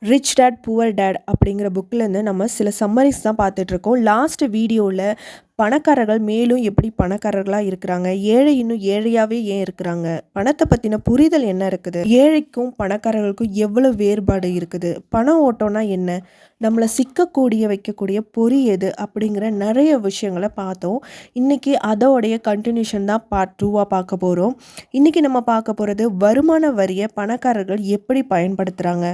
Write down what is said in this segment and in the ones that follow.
Rich dad poor dad அப்படிங்கிற புக்லேருந்து நம்ம சில சம்மரிஸ் தான் பார்த்துட்ருக்கோம். லாஸ்ட் வீடியோவில் பணக்காரர்கள் மேலும் எப்படி பணக்காரர்களாக இருக்கிறாங்க, ஏழை இன்னும் ஏழையாகவே ஏன் இருக்கிறாங்க, பணத்தை பற்றின புரிதல் என்ன இருக்குது, ஏழைக்கும் பணக்காரர்களுக்கும் எவ்வளோ வேறுபாடு இருக்குது, பண ஓட்டம்னா என்ன, நம்மளை சிக்கக்கூடிய வைக்கக்கூடிய பொறி எது அப்படிங்கிற நிறைய விஷயங்களை பார்த்தோம். இன்றைக்கி அதோடைய கண்டினியூஷன் தான் பார்ட் 2 பார்க்க போகிறோம். இன்றைக்கி நம்ம பார்க்க போகிறது வருமான வரியை பணக்காரர்கள் எப்படி பயன்படுத்துகிறாங்க,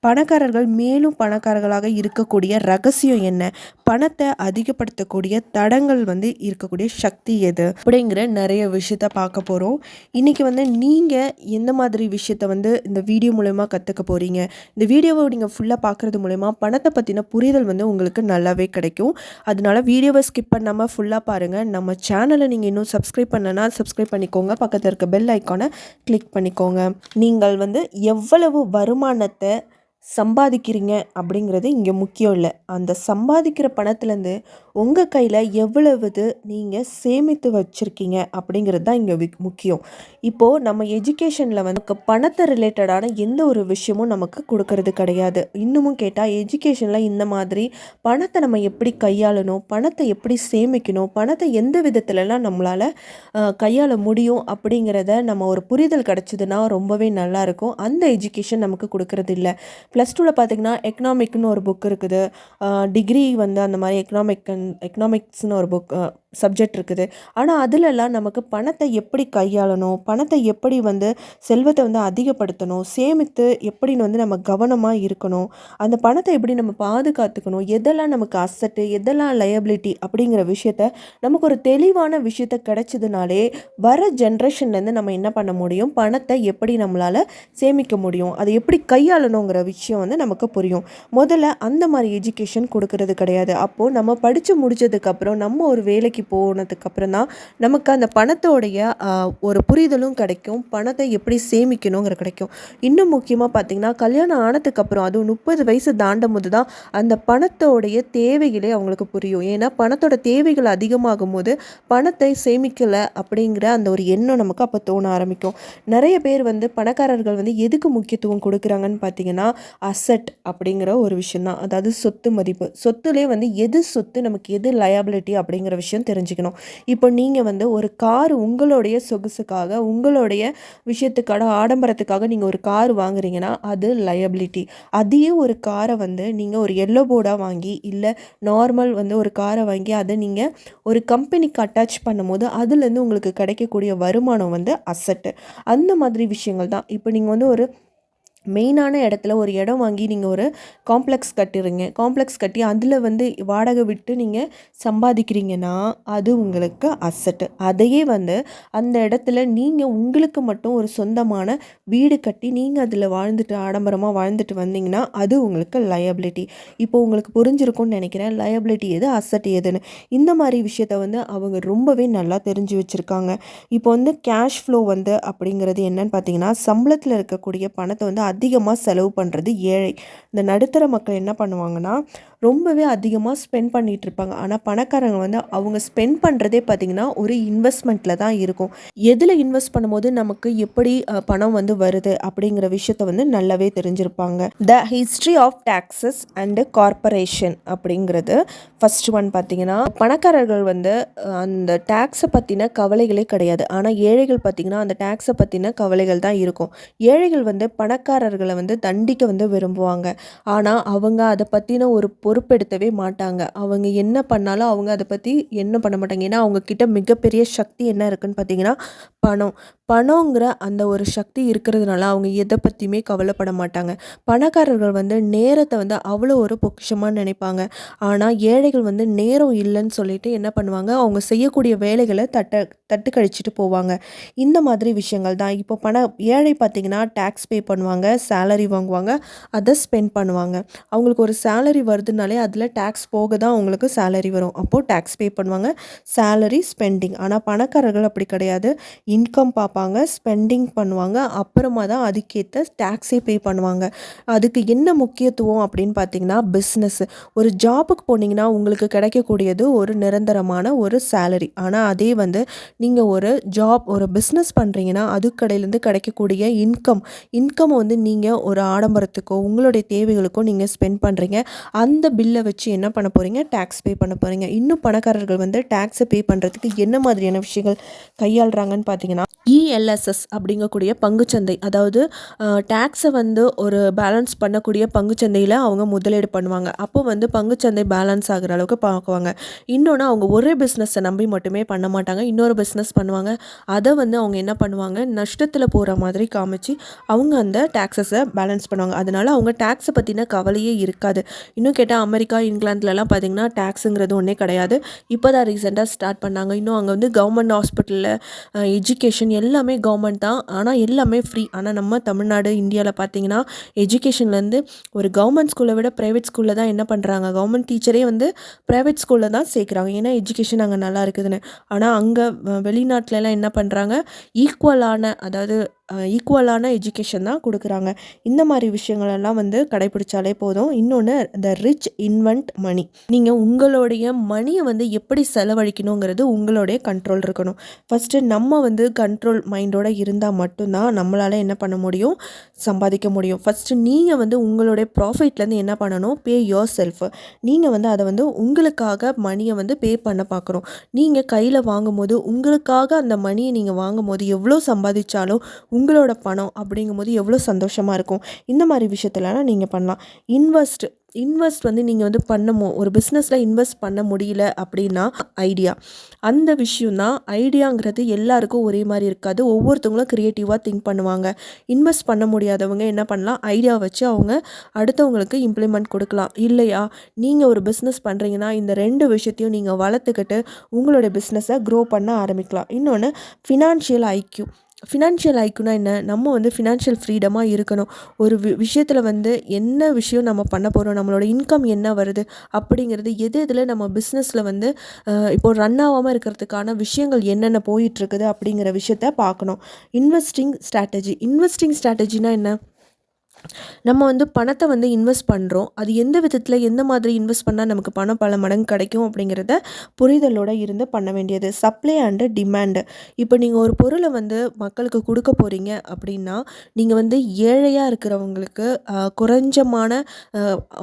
பணக்காரர்கள் மேலும் பணக்காரர்களாக இருக்கக்கூடிய ரகசியம் என்ன, பணத்தை அதிகப்படுத்தக்கூடிய தடங்கள் இருக்கக்கூடிய சக்தி எது அப்படிங்கிற நிறைய விஷயத்த பார்க்க போகிறோம். இன்றைக்கி நீங்கள் எந்த மாதிரி விஷயத்த இந்த வீடியோ மூலமா கற்றுக்க போகிறீங்க, இந்த வீடியோவை நீங்கள் ஃபுல்லாக பார்க்குறது மூலமா பணத்தை பற்றின புரிதல் உங்களுக்கு நல்லாவே கிடைக்கும். அதனால வீடியோவை ஸ்கிப் பண்ணாமல் ஃபுல்லாக பாருங்கள். நம்ம சேனலை நீங்கள் இன்னும் சப்ஸ்கிரைப் பண்ணலன்னா சப்ஸ்கிரைப் பண்ணிக்கோங்க, பக்கத்தில் இருக்க பெல் ஐக்கானை கிளிக் பண்ணிக்கோங்க. நீங்கள் எவ்வளவு வருமானத்தை சம்பாதிக்கிறீங்க அப்படிங்கிறது இங்கே முக்கியம் இல்லை. அந்த சம்பாதிக்கிற பணத்துலேருந்து உங்கள் கையில் எவ்வளவு நீங்கள் சேமித்து வச்சுருக்கீங்க அப்படிங்கிறது தான் இங்கே முக்கியம். இப்போது நம்ம எஜுகேஷனில் பணத்தை ரிலேட்டடான எந்த ஒரு விஷயமும் நமக்கு கொடுக்கறது கிடையாது. இன்னமும் கேட்டால் எஜுகேஷனில் இந்த மாதிரி பணத்தை நம்ம எப்படி கையாளணும், பணத்தை எப்படி சேமிக்கணும், பணத்தை எந்த விதத்துலலாம் நம்மளால் கையாள முடியும் அப்படிங்கிறத நம்ம ஒரு புரிதல் கிடச்சிதுன்னா ரொம்பவே நல்லாயிருக்கும். அந்த எஜுகேஷன் நமக்கு கொடுக்கறது இல்லை. +2ல் பார்த்திங்கன்னா எக்கனாமிக்னு ஒரு புக் இருக்குது, டிகிரி அந்த மாதிரி எக்கனாமிக்ஸ்னு ஒரு புக் சப்ஜெக்ட் இருக்குது. ஆனால் அதிலெல்லாம் நமக்கு பணத்தை எப்படி கையாளணும், பணத்தை எப்படி செல்வத்தை அதிகப்படுத்தணும், சேமித்து எப்படின்னு நம்ம கவனமாக இருக்கணும், அந்த பணத்தை எப்படி நம்ம பாதுகாத்துக்கணும், எதெல்லாம் நமக்கு அசட்டு எதெல்லாம் லயபிலிட்டி அப்படிங்கிற விஷயத்த நமக்கு ஒரு தெளிவான விஷயத்த கிடைச்சதுனாலே வர ஜென்ரேஷன்லேருந்து நம்ம என்ன பண்ண முடியும், பணத்தை எப்படி நம்மளால் சேமிக்க முடியும், அதை எப்படி கையாளணுங்கிற விஷயம் நமக்கு புரியும். முதல்ல அந்த மாதிரி எஜுகேஷன் கொடுக்கறது கிடையாது. அப்போது நம்ம படித்து முடித்ததுக்கப்புறம் நம்ம ஒரு வேலைக்கு போனதுக்கப்புறம் தான் நமக்கு அந்த பணத்தோடைய ஒரு புரிதலும் கிடைக்கும், பணத்தை எப்படி சேமிக்கணுங்கிற கிடைக்கும். இன்னும் முக்கியமாக பார்த்திங்கன்னா கல்யாணம் ஆனதுக்கப்புறம் அதுவும் 30 வயசு தாண்டும் போது தான் அந்த பணத்தோடைய தேவைகளே அவங்களுக்கு புரியும். ஏன்னா பணத்தோட தேவைகள் அதிகமாகும் போது பணத்தை சேமிக்கலை அப்படிங்கிற அந்த ஒரு எண்ணம் நமக்கு அப்போ தோண ஆரம்பிக்கும். நிறைய பேர் பணக்காரர்கள் எதுக்கு முக்கியத்துவம் கொடுக்குறாங்கன்னு பார்த்தீங்கன்னா அசட் அப்படிங்கிற ஒரு விஷயந்தான். அதாவது சொத்து மதிப்பு, சொத்துலேயே எது சொத்து நமக்கு எது லயபிலிட்டி அப்படிங்கிற விஷயம் தெரிஞ்சுக்கணும். இப்போ நீங்கள் ஒரு கார் உங்களுடைய சொகுசுக்காக உங்களுடைய விஷயத்துக்காக ஆடம்பரத்துக்காக நீங்கள் ஒரு கார் வாங்குறீங்கன்னா அது லயபிலிட்டி. அதையே ஒரு காரை நீங்கள் ஒரு எல்லோ போர்டாக வாங்கி இல்லை நார்மல் ஒரு காரை வாங்கி அதை நீங்கள் ஒரு கம்பெனிக்கு அட்டாச் பண்ணும்போது அதுலேருந்து உங்களுக்கு கிடைக்கக்கூடிய வருமானம் அசட்டு. அந்த மாதிரி விஷயங்கள் தான். இப்போ நீங்கள் ஒரு மெயினான இடத்துல ஒரு இடம் வாங்கி நீங்கள் ஒரு காம்ப்ளெக்ஸ் கட்டுறீங்க, காம்ப்ளெக்ஸ் கட்டி அதில் வாடகை விட்டு நீங்கள் சம்பாதிக்கிறீங்கன்னா அது உங்களுக்கு அசட்டு. அதையே அந்த இடத்துல நீங்கள் உங்களுக்கு மட்டும் ஒரு சொந்தமான வீடு கட்டி நீங்கள் அதில் வாழ்ந்துட்டு ஆடம்பரமாக வாழ்ந்துட்டு வந்தீங்கன்னா அது உங்களுக்கு லயபிலிட்டி. இப்போ உங்களுக்கு புரிஞ்சிருக்கும்னு நினைக்கிறேன், லயபிலிட்டி எது அசட் எதுன்னு. இந்த மாதிரி விஷயத்த அவங்க ரொம்பவே நல்லா தெரிஞ்சு வச்சுருக்காங்க. இப்போ கேஷ் ஃப்ளோ அப்படிங்கிறது என்னன்னு பார்த்தீங்கன்னா சம்பளத்தில் இருக்கக்கூடிய பணத்தை அதிகமாக செலவு பண்ணுறது ஏழை. இந்த நடுத்தர மக்கள் என்ன பண்ணுவாங்கன்னா ரொம்பவே அதிகமாக ஸ்பெண்ட் பண்ணிகிட்டு இருப்பாங்க. ஆனால் பணக்காரங்க அவங்க ஸ்பெண்ட் பண்ணுறதே பார்த்திங்கன்னா ஒரு இன்வெஸ்ட்மெண்ட்டில் தான் இருக்கும். எதில் இன்வெஸ்ட் பண்ணும்போது நமக்கு எப்படி பணம் வருது அப்படிங்கிற விஷயத்த நல்லாவே தெரிஞ்சிருப்பாங்க. The history of taxes and corporation அப்படிங்கிறது ஃபர்ஸ்ட் ஒன். பார்த்திங்கன்னா பணக்காரர்கள் அந்த டேக்ஸை பற்றின கவலைகளே கிடையாது. ஆனால் ஏழைகள் பார்த்திங்கன்னா அந்த டேக்ஸை பற்றின கவலைகள் தான் இருக்கும். ஏழைகள் பணக்காரர்களை தண்டிக்க விரும்புவாங்க. ஆனால் அவங்க அதை பற்றின ஒரு பொறுப்பெடுத்தவே மாட்டாங்க. அவங்க என்ன பண்ணாலும் அவங்க அதை பற்றி என்ன பண்ண மாட்டாங்க. ஏன்னா அவங்கக்கிட்ட மிகப்பெரிய சக்தி என்ன இருக்குதுன்னு பார்த்தீங்கன்னா பணங்கிற அந்த ஒரு சக்தி இருக்கிறதுனால அவங்க எதை பற்றியுமே கவலைப்பட மாட்டாங்க. பணக்காரர்கள் நேரத்தை அவ்வளோ ஒரு பொக்கிஷமாக நினைப்பாங்க. ஆனால் ஏழைகள் நேரம் இல்லைன்னு சொல்லிட்டு என்ன பண்ணுவாங்க, அவங்க செய்யக்கூடிய வேலைகளை தட்டு கழிச்சிட்டு போவாங்க. இந்த மாதிரி விஷயங்கள் தான். இப்போ ஏழை பார்த்திங்கன்னா டேக்ஸ் பே பண்ணுவாங்க, சேலரி வாங்குவாங்க, அதை ஸ்பெண்ட் பண்ணுவாங்க. அவங்களுக்கு ஒரு சேலரி வருதுனாலே அதில் டேக்ஸ் போக தான் அவங்களுக்கு சேலரி வரும். அப்போது டேக்ஸ் பே பண்ணுவாங்க, சேலரி ஸ்பெண்டிங். ஆனால் பணக்காரர்கள் அப்படி கிடையாது. இன்கம் பார்ப்பாங்க, பார்ப்பாங்க, ஸ்பெண்டிங் பண்ணுவாங்க. அப்புறமா தான் அதுக்கேத்த டேக்ஸே பே பண்ணுவாங்க. அதுக்கு என்ன முக்கியத்துவம் அப்படின்னு பார்த்தீங்கன்னா, பிஸ்னஸ். ஒரு ஜாபுக்கு போனீங்கன்னா, உங்களுக்கு கிடைக்கக்கூடியது ஒரு நிரந்தரமான ஒரு சேலரி. ஆனா அதே வந்து நீங்க ஒரு பிஸ்னஸ் பண்றீங்கன்னா, அதுக்கடையிலேருந்து கிடைக்கக்கூடிய இன்கம் வந்து நீங்க ஒரு ஆடம்பரத்துக்கோ, உங்களுடைய தேவைகளுக்கோ நீங்க ஸ்பெண்ட் பண்றீங்க. அந்த பில்ல வச்சு என்ன பண்ண போறீங்க? டாக்ஸ் பே பண்ண போறீங்க. இன்னும் பணக்காரர்கள் வந்து டாக்ஸ பே பண்றதுக்கு என்ன மாதிரியான விஷயங்கள் கையாளுறாங்கன்னு பார்த்தீங்கன்னா, இஎல்எஸ்எஸ் அப்படிங்கக்கூடிய பங்குச்சந்தை. அதாவது டாக்ஸை வந்து ஒரு பேலன்ஸ் பண்ணக்கூடிய பங்குச்சந்தையில் அவங்க முதலீடு பண்ணுவாங்க. அப்போ வந்து பங்குச்சந்தை பேலன்ஸ் ஆகிற அளவுக்கு பார்க்குவாங்க. இன்னொன்று, அவங்க ஒரே பிஸ்னஸை நம்பி மட்டுமே பண்ண மாட்டாங்க. இன்னொரு பிஸ்னஸ் பண்ணுவாங்க. அதை வந்து அவங்க என்ன பண்ணுவாங்க, நஷ்டத்தில் போகிற மாதிரி காமிச்சு அவங்க அந்த டாக்ஸஸை பேலன்ஸ் பண்ணுவாங்க. அதனால அவங்க டாக்ஸை பற்றின கவலையே இருக்காது. இன்னும் கேட்டால் அமெரிக்கா, இங்கிலாந்துலலாம் பார்த்திங்கன்னா டாக்ஸுங்கிறது ஒன்றே கிடையாது. இப்போ தான் ரீசெண்டாக ஸ்டார்ட் பண்ணாங்க. இன்னும் அங்கே வந்து கவர்மெண்ட் ஹாஸ்பிட்டலில் எஜுகேஷன் எல்லாமே கவர்மெண்ட் தான். ஆனால் எல்லாமே ஃப்ரீ. ஆனால் நம்ம தமிழ்நாடு, இந்தியாவில் பார்த்தீங்கன்னா எஜுகேஷன்லேருந்து ஒரு கவர்மெண்ட் ஸ்கூலை விட ப்ரைவேட் ஸ்கூலில் தான் என்ன பண்ணுறாங்க, கவர்மெண்ட் டீச்சரே வந்து ப்ரைவேட் ஸ்கூலில் தான் சேர்க்குறாங்க. ஏன்னா எஜுகேஷன் அங்கே நல்லா இருக்குதுன்னு. ஆனால் அங்கே வெளிநாட்டிலலாம் என்ன பண்ணுறாங்க, ஈக்குவலான எஜுகேஷன் தான் கொடுக்குறாங்க. இந்த மாதிரி விஷயங்களெல்லாம் வந்து கடைப்பிடிச்சாலே போதும். இன்னொன்று, த ரிச் இன்வென்ட் மணி. நீங்கள் உங்களுடைய மணியை வந்து எப்படி செலவழிக்கணுங்கிறது உங்களுடைய கண்ட்ரோல் இருக்கணும். ஃபஸ்ட்டு நம்ம வந்து கண்ட்ரோல் மைண்டோடு இருந்தால் மட்டும்தான் நம்மளால் என்ன பண்ண முடியும், சம்பாதிக்க முடியும். ஃபஸ்ட்டு நீங்கள் வந்து உங்களுடைய ப்ராஃபிட்லேருந்து என்ன பண்ணணும், பே யோர் செல்ஃப். நீங்கள் வந்து அதை வந்து உங்களுக்காக மணியை வந்து பே பண்ண பார்க்கணும். நீங்கள் கையில் வாங்கும்போது உங்களுக்காக அந்த மணியை நீங்கள் வாங்கும்போது எவ்வளோ சம்பாதிச்சாலும் உங்களோட பணம் அப்படிங்கும்போது எவ்வளோ சந்தோஷமாக இருக்கும். இந்த மாதிரி விஷயத்துலலாம் நீங்கள் பண்ணலாம். இன்வெஸ்ட் வந்து நீங்கள் வந்து ஒரு பிஸ்னஸில் இன்வெஸ்ட் பண்ண முடியல அப்படின்னா, அந்த விஷயம் தான். ஐடியாங்கிறது எல்லாருக்கும் ஒரே மாதிரி இருக்காது. ஒவ்வொருத்தவங்களும் க்ரியேட்டிவாக திங்க் பண்ணுவாங்க. இன்வெஸ்ட் பண்ண முடியாதவங்க என்ன பண்ணலாம், ஐடியா வச்சு அவங்க அடுத்தவங்களுக்கு இம்ப்ளிமெண்ட் கொடுக்கலாம். இல்லையா, நீங்கள் ஒரு பிஸ்னஸ் பண்ணுறீங்கன்னா இந்த 2 விஷயத்தையும் நீங்கள் வளர்த்துக்கிட்டு உங்களுடைய பிஸ்னஸை க்ரோ பண்ண ஆரம்பிக்கலாம். இன்னொன்று, ஃபினான்ஷியல் ஐக்யூனா என்ன, நம்ம வந்து ஃபினான்ஷியல் ஃப்ரீடமாக இருக்கணும். ஒரு விஷயத்தில் வந்து என்ன விஷயம் நம்ம பண்ண போகிறோம், நம்மளோட இன்கம் என்ன வருது அப்படிங்கிறது, எதில் நம்ம பிஸ்னஸில் வந்து இப்போ ரன் ஆகாமல் இருக்கிறதுக்கான விஷயங்கள் என்னென்ன போயிட்டுருக்குது அப்படிங்கிற விஷயத்த பார்க்கணும். இன்வெஸ்டிங் ஸ்ட்ராட்டஜினா என்ன, நம்ம வந்து பணத்தை வந்து இன்வெஸ்ட் பண்ணுறோம். அது எந்த விதத்தில், எந்த மாதிரி இன்வெஸ்ட் பண்ணால் நமக்கு பணம் பல மடங்கு கிடைக்கும் அப்படிங்கிறத புரிதலோடு இருந்து பண்ண வேண்டியது. Supply and demand. இப்போ நீங்கள் ஒரு பொருளை வந்து மக்களுக்கு கொடுக்க போகிறீங்க அப்படின்னா, நீங்கள் வந்து ஏழையாக இருக்கிறவங்களுக்கு குறைஞ்சமான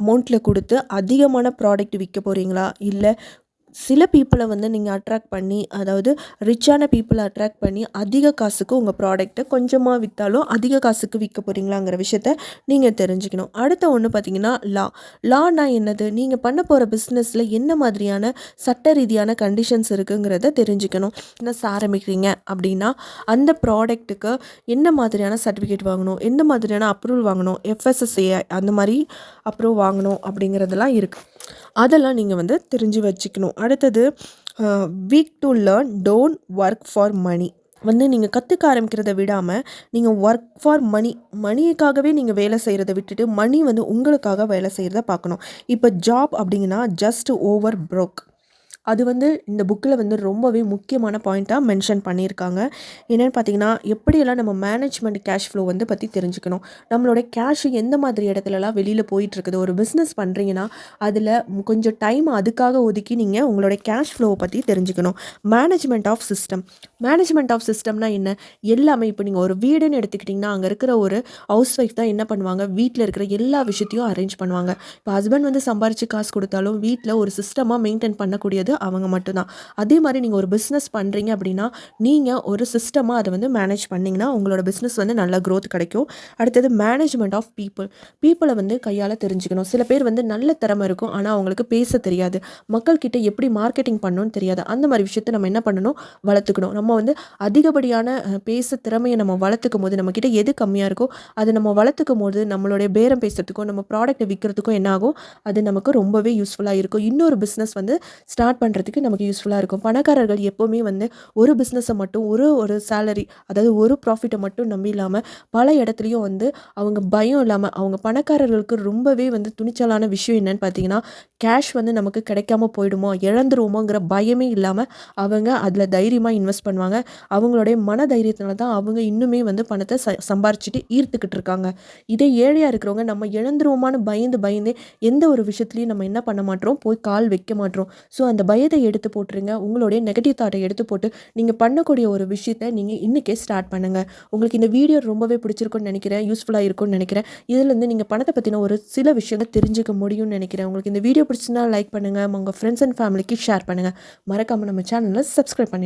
அமௌண்ட்டில் கொடுத்து அதிகமான ப்ராடக்ட் விற்க போகிறீங்களா, இல்லை சில பீப்புளை வந்து நீங்கள் அட்ராக்ட் பண்ணி, அதாவது ரிச்சான பீப்புளை அட்ராக்ட் பண்ணி அதிக காசுக்கு உங்கள் ப்ராடக்ட்டை கொஞ்சமாக விற்றாலும் அதிக காசுக்கு விற்க போகிறீங்களாங்கிற விஷயத்த நீங்கள் தெரிஞ்சுக்கணும். அடுத்த ஒன்று பார்த்தீங்கன்னா, லானா என்னது, நீங்கள் பண்ண போகிற பிஸ்னஸில் என்ன மாதிரியான சட்ட ரீதியான கண்டிஷன்ஸ் இருக்குங்கிறத தெரிஞ்சுக்கணும். பிஸ்னஸ் ஆரம்பிக்கிறீங்க அப்படின்னா அந்த ப்ராடக்ட்டுக்கு என்ன மாதிரியான சர்டிஃபிகேட் வாங்கணும், எந்த மாதிரியான அப்ரூவல் வாங்கணும், FSSAI அந்த மாதிரி அப்ரூவ் வாங்கணும் அப்படிங்கிறதெல்லாம் இருக்குது. அதெல்லாம் நீங்கள் வந்து தெரிஞ்சு வச்சுக்கணும். அடுத்தது, week to learn, don't work for money. வந்து நீங்கள் கற்றுக்க ஆரம்பிக்கிறத விடாமல் நீங்கள் ஒர்க் ஃபார் மணிக்காகவே நீங்கள் வேலை செய்கிறத விட்டுட்டு மணி வந்து உங்களுக்காக வேலை செய்கிறத பார்க்கணும். இப்போ ஜாப் அப்படிங்கன்னா ஜஸ்ட் ஓவர் ப்ரோக். அது வந்து இந்த புக்கில் வந்து ரொம்பவே முக்கியமான பாயிண்ட்டாக மென்ஷன் பண்ணியிருக்காங்க. என்னென்னு பார்த்தீங்கன்னா, எப்படியெல்லாம் நம்ம மேனேஜ்மெண்ட் கேஷ் ஃப்ளோ வந்து பற்றி தெரிஞ்சுக்கணும். நம்மளோட கேஷ் எந்த மாதிரி இடத்துலலாம் வெளியில் போயிட்டுருக்குது. ஒரு பிஸ்னஸ் பண்ணுறீங்கன்னா அதில் கொஞ்சம் டைம் அதுக்காக ஒதுக்கி நீங்கள் உங்களோட கேஷ் ஃப்ளோவை பற்றி தெரிஞ்சுக்கணும். மேனேஜ்மெண்ட் ஆஃப் சிஸ்டம்னா என்ன, எல்லாமே இப்போ நீங்கள் ஒரு வீடுன்னு எடுத்துக்கிட்டிங்கன்னா அங்கே இருக்கிற ஒரு ஹவுஸ் ஒய்ஃப் தான் என்ன பண்ணுவாங்க, வீட்டில் இருக்கிற எல்லா விஷயத்தையும் அரேஞ்ச் பண்ணுவாங்க. இப்போ ஹஸ்பண்ட் வந்து சம்பாரித்து காசு கொடுத்தாலும் வீட்டில் ஒரு சிஸ்டமாக மெயின்டைன் பண்ணக்கூடியது அவங்க மட்டும்தான். அதே மாதிரி நீங்கள் ஒரு பிஸ்னஸ் பண்ணுறீங்க அப்படின்னா நீங்கள் ஒரு சிஸ்டமாக அதை வந்து மேனேஜ் பண்ணிங்கன்னா உங்களோட பிஸ்னஸ் வந்து நல்ல க்ரோத் கிடைக்கும். அடுத்தது, மேனேஜ்மெண்ட் ஆஃப் பீப்புளை வந்து கையால் தெரிஞ்சுக்கணும். சில பேர் வந்து நல்ல திறமை இருக்கும், ஆனால் அவங்களுக்கு பேச தெரியாது, மக்கள்கிட்ட எப்படி மார்க்கெட்டிங் பண்ணணும்னு தெரியாது. அந்த மாதிரி விஷயத்தை நம்ம என்ன பண்ணணும், வளர்த்துக்கணும். நம்ம வந்து அதிகப்படியான பேச திறமையை நம்ம வளர்த்துக்கும் போது, நம்மக்கிட்ட எது கம்மியாக இருக்கோ அதை நம்ம வளர்த்துக்கும் போது நம்மளுடைய பேரம் பேசுறதுக்கும் நம்ம ப்ராடக்ட்டை விற்கிறதுக்கும் என்ன ஆகும், அது நமக்கு ரொம்பவே யூஸ்ஃபுல்லாக இருக்கும். இன்னொரு பிஸ்னஸ் வந்து ஸ்டார்ட் பண்ணுறதுக்கு நமக்கு யூஸ்ஃபுல்லாக இருக்கும். பணக்காரர்கள் எப்போவுமே வந்து ஒரு பிஸ்னஸை மட்டும் ஒரு சேலரி, அதாவது ஒரு ப்ராஃபிட்டை மட்டும் நம்பி இல்லாமல் பல இடத்துலையும் வந்து அவங்க பயம் இல்லாமல், அவங்க பணக்காரர்களுக்கு ரொம்பவே வந்து துணிச்சலான விஷயம் என்னன்னு பார்த்தீங்கன்னா, கேஷ் வந்து நமக்கு கிடைக்காம போயிடுமோ, இழந்துருவோமோங்கிற பயமே இல்லாம அவங்க அதில தைரியமா இன்வெஸ்ட் பண்ணுவாங்க. அவங்களுடைய மன தைரியத்தினால தான் அவங்க இன்னுமே வந்து பணத்த சம்பாரிச்சுட்டு ஈர்த்துக்கிட்டு இருக்காங்க. இதே ஏழையா இருக்கிறவங்க நம்ம இழந்துருவோமான்னு பயந்து பயந்தே எந்த ஒரு விஷயத்துலயும் நம்ம என்ன பண்ண மாட்றோம், போய் கால் வைக்க மாட்றோம். ஸோ அந்த பயத்த எடுத்து போட்டுருங்க. உங்களுடைய நெகட்டிவ் தாட்ட எடுத்து போட்டு, நீங்க பண்ணக்கூடிய ஒரு விஷயத்த நீங்க இன்னைக்கே ஸ்டார்ட் பண்ணுங்க. உங்களுக்கு இந்த வீடியோ ரொம்பவே பிடிச்சிருக்கும்னு நெனைக்கிறேன். யூஸ்ஃபுல்லா இருக்கும்னு நெனைக்கிறேன். இதுலேருந்து நீங்க பணத்த பத்தின ஒரு சில விஷயங்கள் தெரிஞ்சுக்க முடியும்னு நெனைக்கிறேன். உங்களுக்கு இந்த வீடியோ பிடிச்சிருந்தா லைக் பண்ணுங்க. உங்க ஃப்ரெண்ட்ஸ் அண்ட் ஃபேமிலிக்கு ஷேர் பண்ணுங்க. மறக்காம நம்ம சேனல சப்ஸ்கிரைப் பண்ணி